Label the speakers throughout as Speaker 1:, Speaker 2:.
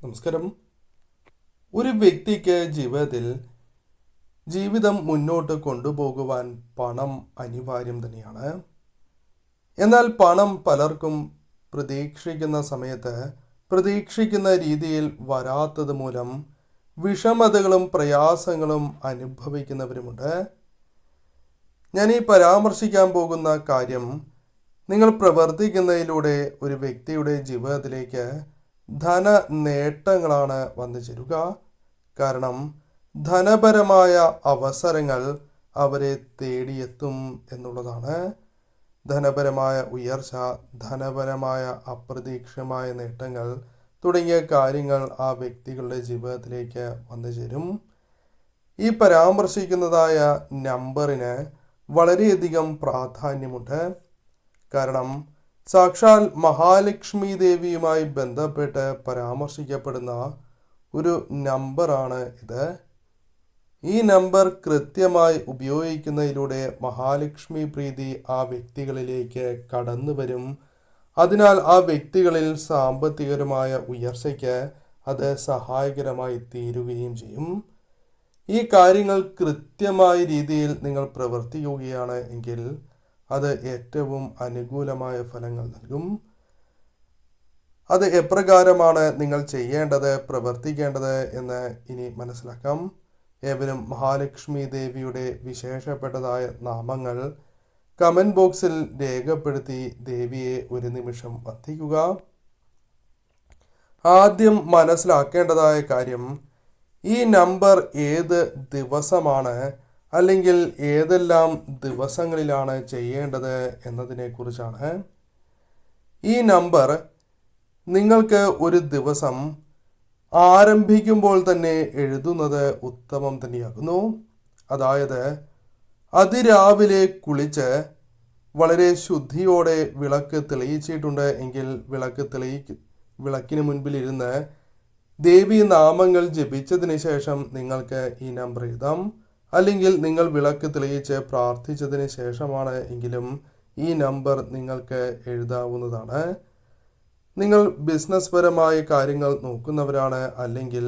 Speaker 1: നമസ്കാരം. ഒരു വ്യക്തിക്ക് ജീവിതം മുന്നോട്ട് കൊണ്ടുപോകുവാൻ പണം അനിവാര്യം തന്നെയാണ്. എന്നാൽ പണം പലർക്കും പ്രതീക്ഷിക്കുന്ന സമയത്ത് പ്രതീക്ഷിക്കുന്ന രീതിയിൽ വരാത്തത് മൂലം വിഷമതകളും പ്രയാസങ്ങളും അനുഭവിക്കുന്നവരുമുണ്ട്. ഞാൻ ഈ പരാമർശിക്കാൻ പോകുന്ന കാര്യം, നിങ്ങൾ പ്രവർത്തിക്കുന്നതിലൂടെ ഒരു വ്യക്തിയുടെ ജീവിതത്തിലേക്ക് ധന നേട്ടങ്ങളാണ് വന്നു ചേരുക. കാരണം ധനപരമായ അവസരങ്ങൾ അവരെ തേടിയെത്തും എന്നുള്ളതാണ്. ധനപരമായ ഉയർച്ച, ധനപരമായ അപ്രതീക്ഷിതമായ നേട്ടങ്ങൾ തുടങ്ങിയ കാര്യങ്ങൾ ആ വ്യക്തികളുടെ ജീവിതത്തിലേക്ക് വന്നു ചേരും. ഈ പരാമർശിക്കുന്നതായ നമ്പറിന് വളരെയധികം പ്രാധാന്യമുണ്ട്. കാരണം സാക്ഷാൽ മഹാലക്ഷ്മി ദേവിയുമായി ബന്ധപ്പെട്ട് പരാമർശിക്കപ്പെടുന്ന ഒരു നമ്പറാണ് ഇത്. ഈ നമ്പർ കൃത്യമായി ഉപയോഗിക്കുന്നതിലൂടെ മഹാലക്ഷ്മി പ്രീതി ആ വ്യക്തികളിലേക്ക് കടന്നു വരും. അതിനാൽ ആ വ്യക്തികളിൽ സാമ്പത്തികപരമായ ഉയർച്ചയ്ക്ക് അത് സഹായകരമായി തീരുകയും ചെയ്യും. ഈ കാര്യങ്ങൾ കൃത്യമായ രീതിയിൽ നിങ്ങൾ പ്രവർത്തിക്കുകയാണ് എങ്കിൽ അത് ഏറ്റവും അനുകൂലമായ ഫലങ്ങൾ നൽകും. അത് എപ്രകാരമാണ് നിങ്ങൾ ചെയ്യേണ്ടത്, പ്രവർത്തിക്കേണ്ടത് എന്ന് ഇനി മനസ്സിലാക്കാം. ഏവരും മഹാലക്ഷ്മി ദേവിയുടെ വിശേഷപ്പെട്ടതായ നാമങ്ങൾ കമന്റ് ബോക്സിൽ രേഖപ്പെടുത്തി ദേവിയെ ഒരു നിമിഷം വന്ദിക്കുക. ആദ്യം മനസ്സിലാക്കേണ്ടതായ കാര്യം, ഈ നമ്പർ ഏത് ദിവസമാണ് അല്ലെങ്കിൽ ഏതെല്ലാം ദിവസങ്ങളിലാണ് ചെയ്യേണ്ടത് എന്നതിനെ കുറിച്ചാണ്. ഈ നമ്പർ നിങ്ങൾക്ക് ഒരു ദിവസം ആരംഭിക്കുമ്പോൾ തന്നെ എഴുതുന്നത് ഉത്തമം തന്നെയാകുന്നു. അതായത് അതിരാവിലെ കുളിച്ച് വളരെ ശുദ്ധിയോടെ വിളക്ക് തെളിയിച്ചിട്ടുണ്ട് എങ്കിൽ വിളക്കിന് മുൻപിലിരുന്ന് ദേവി നാമങ്ങൾ ജപിച്ചതിന് ശേഷം നിങ്ങൾക്ക് ഈ നമ്പർ എഴുതാം. അല്ലെങ്കിൽ നിങ്ങൾ വിളക്ക് തെളിയിച്ച് പ്രാർത്ഥിച്ചതിന് ശേഷമാണ് എങ്കിലും ഈ നമ്പർ നിങ്ങൾക്ക് എഴുതാവുന്നതാണ്. നിങ്ങൾ ബിസിനസ് പരമായ കാര്യങ്ങൾ നോക്കുന്നവരാണ് അല്ലെങ്കിൽ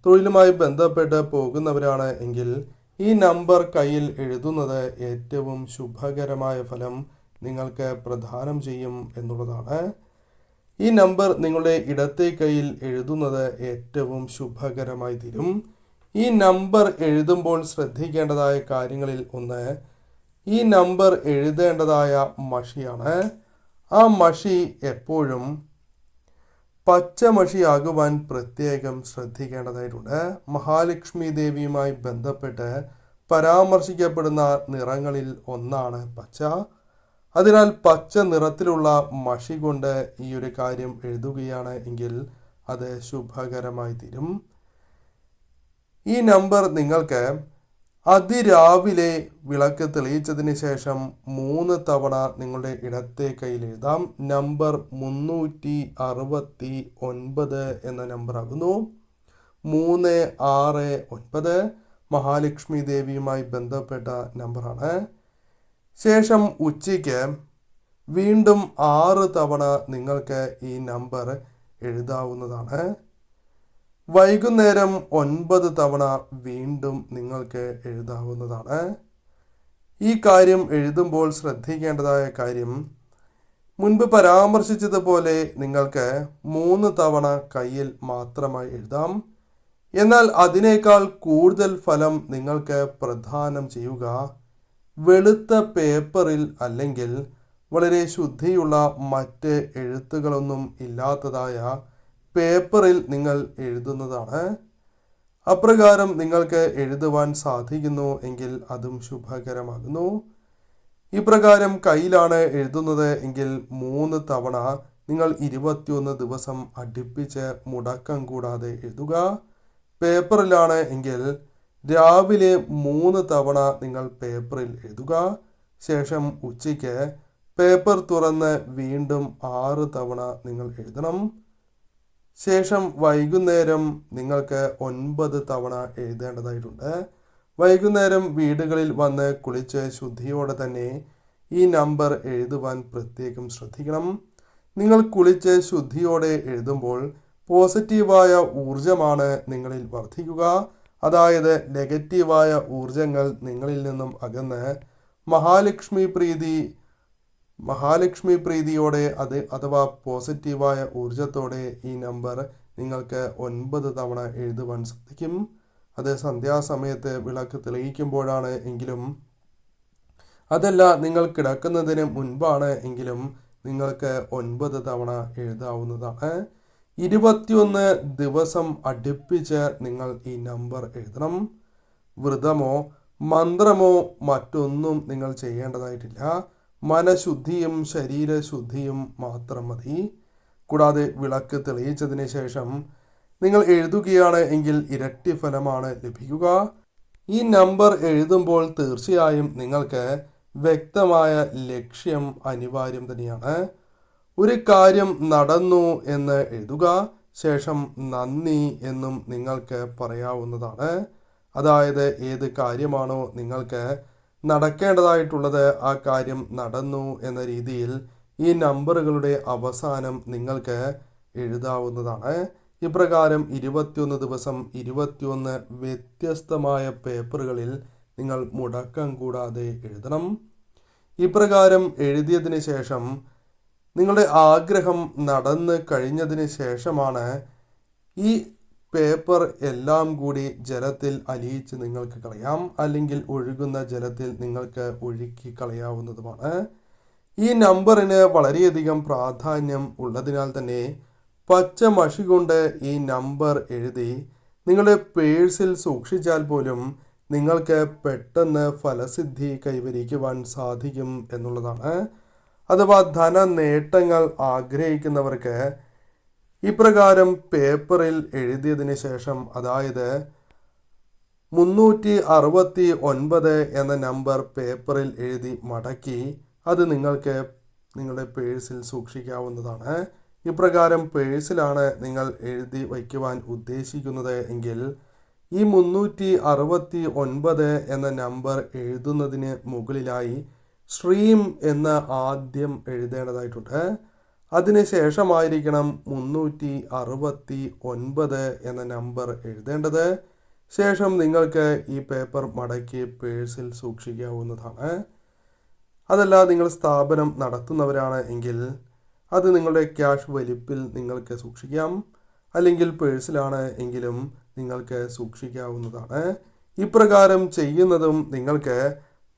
Speaker 1: തൊഴിലുമായി ബന്ധപ്പെട്ട് പോകുന്നവരാണ് എങ്കിൽ ഈ നമ്പർ കയ്യിൽ എഴുതുന്നത് ഏറ്റവും ശുഭകരമായ ഫലം നിങ്ങൾക്ക് പ്രദാനം ചെയ്യും എന്നുള്ളതാണ്. ഈ നമ്പർ നിങ്ങളുടെ ഇടത്തെ കയ്യിൽ എഴുതുന്നത് ഏറ്റവും ശുഭകരമായി തീരും. ഈ നമ്പർ എഴുതുമ്പോൾ ശ്രദ്ധിക്കേണ്ടതായ കാര്യങ്ങളിൽ ഒന്ന്, ഈ നമ്പർ എഴുതേണ്ടതായ മഷിയാണ്. ആ മഷി എപ്പോഴും പച്ച മഷിയാകുവാൻ പ്രത്യേകം ശ്രദ്ധിക്കേണ്ടതായിട്ടുണ്ട്. മഹാലക്ഷ്മി ദേവിയുമായി ബന്ധപ്പെട്ട് പരാമർശിക്കപ്പെടുന്ന നിറങ്ങളിൽ ഒന്നാണ് പച്ച. അതിനാൽ പച്ച നിറത്തിലുള്ള മഷി കൊണ്ട് ഈ ഒരു കാര്യം എഴുതുകയാണ് എങ്കിൽ അത് ശുഭകരമായി തീരും. ഈ നമ്പർ നിങ്ങൾക്ക് അതിരാവിലെ വിളക്ക് തെളിയിച്ചതിന് ശേഷം 3 തവണ നിങ്ങളുടെ ഇടത്തെ കയ്യിൽ എഴുതാം. നമ്പർ 369 എന്ന നമ്പർ ആകുന്നു. 369 മഹാലക്ഷ്മി ദേവിയുമായി ബന്ധപ്പെട്ട നമ്പറാണ്. ശേഷം ഉച്ചയ്ക്ക് വീണ്ടും 6 തവണ നിങ്ങൾക്ക് ഈ നമ്പർ എഴുതാവുന്നതാണ്. വൈകുന്നേരം 9 തവണ വീണ്ടും നിങ്ങൾക്ക് എഴുതാവുന്നതാണ്. ഈ കാര്യം എഴുതുമ്പോൾ ശ്രദ്ധിക്കേണ്ടതായ കാര്യം, മുൻപ് പരാമർശിച്ചതുപോലെ നിങ്ങൾക്ക് 3 തവണ കയ്യിൽ മാത്രമായി എഴുതാം. എന്നാൽ അതിനേക്കാൾ കൂടുതൽ ഫലം നിങ്ങൾക്ക് പ്രദാനം ചെയ്യുക വെളുത്ത പേപ്പറിൽ അല്ലെങ്കിൽ വളരെ ശുദ്ധിയുള്ള മറ്റ് എഴുത്തുകളൊന്നും ഇല്ലാത്തതായ പേപ്പറിൽ നിങ്ങൾ എഴുതുന്നതാണ്. അപ്രകാരം നിങ്ങൾക്ക് എഴുതുവാൻ സാധിക്കുന്നു എങ്കിൽ അതും ശുഭകരമാകുന്നു. ഇപ്രകാരം കയ്യിലാണ് എഴുതുന്നത് എങ്കിൽ 3 തവണ നിങ്ങൾ 21 ദിവസം അടുപ്പിച്ച് മുടക്കം കൂടാതെ എഴുതുക. പേപ്പറിലാണ് എങ്കിൽ രാവിലെ 3 തവണ നിങ്ങൾ പേപ്പറിൽ എഴുതുക. ശേഷം ഉച്ചയ്ക്ക് പേപ്പർ തുറന്ന് വീണ്ടും 6 തവണ നിങ്ങൾ എഴുതണം. ശേഷം വൈകുന്നേരം നിങ്ങൾക്ക് 9 തവണ എഴുതേണ്ടതായിട്ടുണ്ട്. വൈകുന്നേരം വീടുകളിൽ വന്ന് കുളിച്ച് ശുദ്ധിയോടെ തന്നെ ഈ നമ്പർ എഴുതുവാൻ പ്രത്യേകം ശ്രദ്ധിക്കണം. നിങ്ങൾ കുളിച്ച് ശുദ്ധിയോടെ എഴുതുമ്പോൾ പോസിറ്റീവായ ഊർജമാണ് നിങ്ങളിൽ വർദ്ധിക്കുക. അതായത് നെഗറ്റീവായ ഊർജങ്ങൾ നിങ്ങളിൽ നിന്നും അകന്ന് മഹാലക്ഷ്മി പ്രീതിയോടെ അഥവാ പോസിറ്റീവായ ഊർജത്തോടെ ഈ നമ്പർ നിങ്ങൾക്ക് 9 തവണ എഴുതുവാൻ സാധിക്കും. അത് സന്ധ്യാസമയത്ത് വിളക്ക് തെളിയിക്കുമ്പോഴാണ് എങ്കിലും, അതല്ല നിങ്ങൾ കിടക്കുന്നതിന് മുൻപാണ് എങ്കിലും നിങ്ങൾക്ക് 9 തവണ എഴുതാവുന്നതാണ്. 21 ദിവസം അടുപ്പിച്ച് നിങ്ങൾ ഈ നമ്പർ എഴുതണം. വ്രതമോ മന്ത്രമോ മറ്റൊന്നും നിങ്ങൾ ചെയ്യേണ്ടതായിട്ടില്ല. മനഃശുദ്ധിയും ശരീരശുദ്ധിയും മാത്രം മതി. കൂടാതെ വിളക്ക് തെളിയിച്ചതിന് ശേഷം നിങ്ങൾ എഴുതുകയാണ് എങ്കിൽ ഇരട്ടി ഫലമാണ് ലഭിക്കുക. ഈ നമ്പർ എഴുതുമ്പോൾ തീർച്ചയായും നിങ്ങൾക്ക് വ്യക്തമായ ലക്ഷ്യം അനിവാര്യം തന്നെയാണ്. ഒരു കാര്യം നടന്നു എന്ന് എഴുതുക. ശേഷം നന്ദി എന്നും നിങ്ങൾക്ക് പറയാവുന്നതാണ്. അതായത് ഏത് കാര്യമാണോ നിങ്ങൾക്ക് നടക്കേണ്ടതായിട്ടുള്ളത് ആ കാര്യം നടന്നു എന്ന രീതിയിൽ ഈ നമ്പറുകളുടെ അവസാനം നിങ്ങൾക്ക് എഴുതാവുന്നതാണ്. ഇപ്രകാരം 21 ദിവസം 21 വ്യത്യസ്തമായ പേപ്പറുകളിൽ നിങ്ങൾ മുടക്കം കൂടാതെ എഴുതണം. ഇപ്രകാരം എഴുതിയതിന് ശേഷം നിങ്ങളുടെ ആഗ്രഹം നടന്ന് കഴിഞ്ഞതിന് ശേഷമാണ് ഈ പേപ്പർ എല്ലാം കൂടി ജലത്തിൽ അലിയിച്ച് നിങ്ങൾക്ക് കളയാം. അല്ലെങ്കിൽ ഒഴുകുന്ന ജലത്തിൽ നിങ്ങൾക്ക് ഒഴുക്കി കളയാവുന്നതുമാണ്. ഈ നമ്പറിന് വളരെയധികം പ്രാധാന്യം ഉള്ളതിനാൽ തന്നെ പച്ച മഷി കൊണ്ട് ഈ നമ്പർ എഴുതി നിങ്ങളുടെ പേഴ്സിൽ സൂക്ഷിച്ചാൽ പോലും നിങ്ങൾക്ക് പെട്ടെന്ന് ഫലസിദ്ധി കൈവരിക്കുവാൻ സാധിക്കും എന്നുള്ളതാണ്. അഥവാ ധന നേട്ടങ്ങൾ ആഗ്രഹിക്കുന്നവർക്ക് ഇപ്രകാരം പേപ്പറിൽ എഴുതിയതിന് ശേഷം, അതായത് 369 എന്ന നമ്പർ പേപ്പറിൽ എഴുതി മടക്കി അത് നിങ്ങൾക്ക് നിങ്ങളുടെ പേഴ്സിൽ സൂക്ഷിക്കാവുന്നതാണ്. ഇപ്രകാരം പേഴ്സിലാണ് നിങ്ങൾ എഴുതി വയ്ക്കുവാൻ ഉദ്ദേശിക്കുന്നത് എങ്കിൽ ഈ 369 എന്ന നമ്പർ എഴുതുന്നതിന് മുകളിലായി ശ്രീം എന്ന് ആദ്യം എഴുതേണ്ടതായിട്ടുണ്ട്. അതിനുശേഷമായിരിക്കണം 369 എന്ന നമ്പർ എഴുതേണ്ടത്. ശേഷം നിങ്ങൾക്ക് ഈ പേപ്പർ മടക്കി പേഴ്സിൽ സൂക്ഷിക്കാവുന്നതാണ്. അതല്ല നിങ്ങൾ സ്ഥാപനം നടത്തുന്നവരാണ് എങ്കിൽ അത് നിങ്ങളുടെ ക്യാഷ് വലിപ്പിൽ നിങ്ങൾക്ക് സൂക്ഷിക്കാം. അല്ലെങ്കിൽ പേഴ്സിലാണ് എങ്കിലും നിങ്ങൾക്ക് സൂക്ഷിക്കാവുന്നതാണ്. ഇപ്രകാരം ചെയ്യുന്നതും നിങ്ങൾക്ക്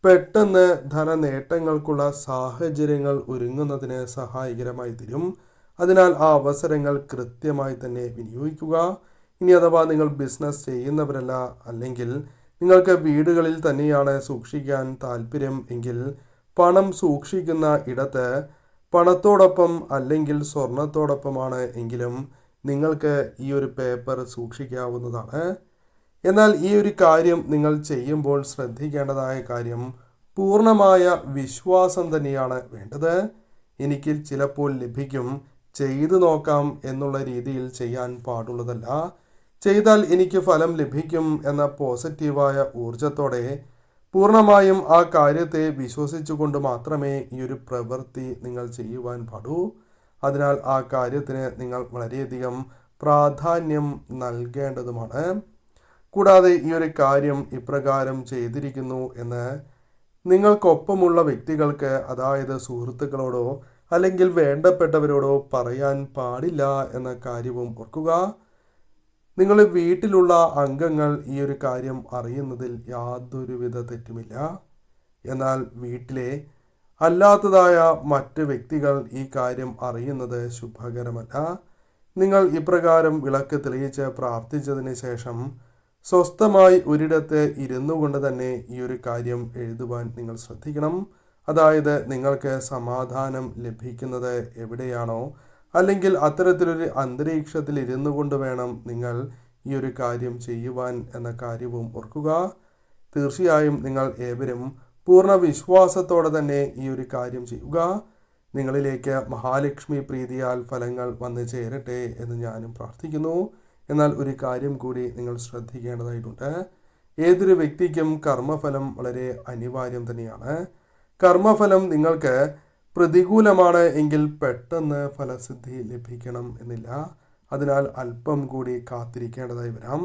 Speaker 1: പെട്ടെന്ന് ധനനേട്ടങ്ങൾക്കുള്ള സാഹചര്യങ്ങൾ ഒരുങ്ങുന്നതിന് സഹായകരമായി തീരും. അതിനാൽ ആ അവസരങ്ങൾ കൃത്യമായി തന്നെ വിനിയോഗിക്കുക. ഇനി അഥവാ നിങ്ങൾ ബിസിനസ് ചെയ്യുന്നവരല്ല, അല്ലെങ്കിൽ നിങ്ങൾക്ക് വീടുകളിൽ തന്നെയാണ് സൂക്ഷിക്കാൻ താല്പര്യം എങ്കിൽ പണം സൂക്ഷിക്കുന്ന ഇടത്ത് പണത്തോടൊപ്പം അല്ലെങ്കിൽ സ്വർണത്തോടൊപ്പമാണ് എങ്കിലും നിങ്ങൾക്ക് ഈ ഒരു പേപ്പർ സൂക്ഷിക്കാവുന്നതാണ്. എന്നാൽ ഈ ഒരു കാര്യം നിങ്ങൾ ചെയ്യുമ്പോൾ ശ്രദ്ധിക്കേണ്ടതായ കാര്യം പൂർണ്ണമായ വിശ്വാസം തന്നെയാണ് വേണ്ടത്. എനിക്ക് ചിലപ്പോൾ ലഭിക്കും, ചെയ്തു നോക്കാം എന്നുള്ള രീതിയിൽ ചെയ്യാൻ പാടുള്ളതല്ല. ചെയ്താൽ എനിക്ക് ഫലം ലഭിക്കും എന്ന പോസിറ്റീവായ ഊർജത്തോടെ പൂർണ്ണമായും ആ കാര്യത്തെ വിശ്വസിച്ചുകൊണ്ട് മാത്രമേ ഈ ഒരു പ്രവൃത്തി നിങ്ങൾ ചെയ്യുവാൻ പാടൂ. അതിനാൽ ആ കാര്യത്തിന് നിങ്ങൾ വളരെയധികം പ്രാധാന്യം നൽകേണ്ടതുമാണ്. കൂടാതെ ഈ ഒരു കാര്യം ഇപ്രകാരം ചെയ്തിരിക്കുന്നു എന്ന് നിങ്ങൾക്കൊപ്പമുള്ള വ്യക്തികൾക്ക്, അതായത് സുഹൃത്തുക്കളോടോ അല്ലെങ്കിൽ വേണ്ടപ്പെട്ടവരോടോ പറയാൻ പാടില്ല എന്ന കാര്യവും ഓർക്കുക. നിങ്ങളുടെ വീട്ടിലുള്ള അംഗങ്ങൾ ഈ ഒരു കാര്യം അറിയുന്നതിൽ യാതൊരുവിധ തെറ്റുമില്ല. എന്നാൽ വീട്ടിലെ അല്ലാത്തതായ മറ്റ് വ്യക്തികൾ ഈ കാര്യം അറിയുന്നത് ശുഭകരമല്ല. നിങ്ങൾ ഇപ്രകാരം വിളക്ക് തെളിയിച്ച് പ്രാർത്ഥിച്ചതിന് ശേഷം സ്വസ്ഥമായി ഒരിടത്ത് ഇരുന്നു കൊണ്ട് തന്നെ ഈ ഒരു കാര്യം എഴുതുവാൻ നിങ്ങൾ ശ്രദ്ധിക്കണം. അതായത് നിങ്ങൾക്ക് സമാധാനം ലഭിക്കുന്നത് എവിടെയാണോ, അല്ലെങ്കിൽ അത്തരത്തിലൊരു അന്തരീക്ഷത്തിൽ ഇരുന്നു കൊണ്ട് വേണം നിങ്ങൾ ഈ ഒരു കാര്യം ചെയ്യുവാൻ എന്ന കാര്യവും ഓർക്കുക. തീർച്ചയായും നിങ്ങൾ ഏവരും പൂർണ്ണ വിശ്വാസത്തോടെ തന്നെ ഈ ഒരു കാര്യം ചെയ്യുക. നിങ്ങളിലേക്ക് മഹാലക്ഷ്മി പ്രീതിയാൽ ഫലങ്ങൾ വന്നു ചേരട്ടെ എന്ന് ഞാനും പ്രാർത്ഥിക്കുന്നു. എന്നാൽ ഒരു കാര്യം കൂടി നിങ്ങൾ ശ്രദ്ധിക്കേണ്ടതായിട്ടുണ്ട്. ഏതൊരു വ്യക്തിക്കും കർമ്മഫലം വളരെ അനിവാര്യം തന്നെയാണ്. കർമ്മഫലം നിങ്ങൾക്ക് പ്രതികൂലമാണ് എങ്കിൽ പെട്ടെന്ന് ഫലസിദ്ധി ലഭിക്കണം എന്നില്ല. അതിനാൽ അല്പം കൂടി കാത്തിരിക്കേണ്ടതായി വരാം.